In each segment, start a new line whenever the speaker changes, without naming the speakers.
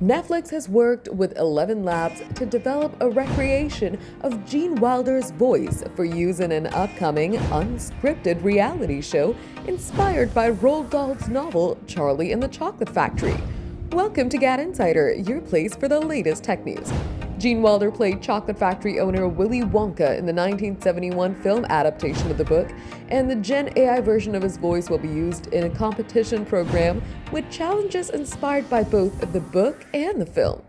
Netflix has worked with ElevenLabs to develop a recreation of Gene Wilder's voice for use in an upcoming unscripted reality show inspired by Roald Dahl's novel Charlie and the Chocolate Factory. Welcome to GadInsider, your place for the latest tech news. Gene Wilder played chocolate factory owner Willy Wonka in the 1971 film adaptation of the book, and the Gen AI version of his voice will be used in a competition program with challenges inspired by both the book and the film.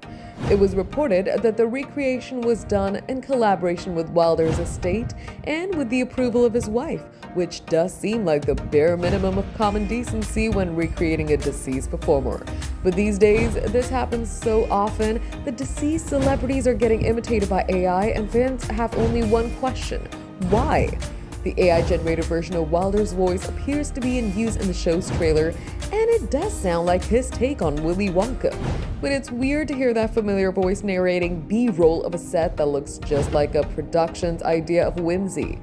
It was reported that the recreation was done in collaboration with Wilder's estate and with the approval of his wife, which does seem like the bare minimum of common decency when recreating a deceased performer. But these days, this happens so often that deceased celebrities are getting imitated by AI, and fans have only one question: why? The AI-generated version of Wilder's voice appears to be in use in the show's trailer, and it does sound like his take on Willy Wonka. But it's weird to hear that familiar voice narrating B-roll of a set that looks just like a production's idea of whimsy.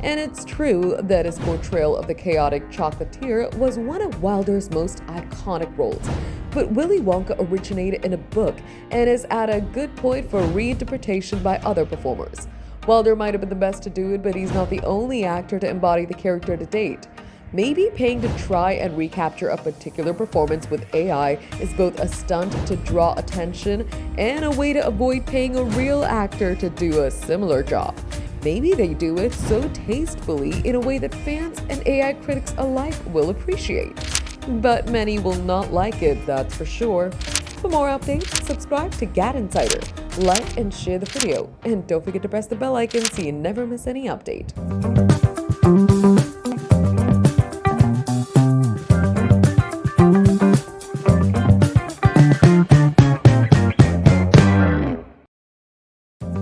And it's true that his portrayal of the chaotic chocolatier was one of Wilder's most iconic roles. But Willy Wonka originated in a book and is at a good point for reinterpretation by other performers. Wilder might have been the best to do it, but he's not the only actor to embody the character to date. Maybe paying to try and recapture a particular performance with AI is both a stunt to draw attention and a way to avoid paying a real actor to do a similar job. Maybe they do it so tastefully in a way that fans and AI critics alike will appreciate. But many will not like it, that's for sure. For more updates, subscribe to GadInsider, like and share the video, and don't forget to press the bell icon so you never miss any update.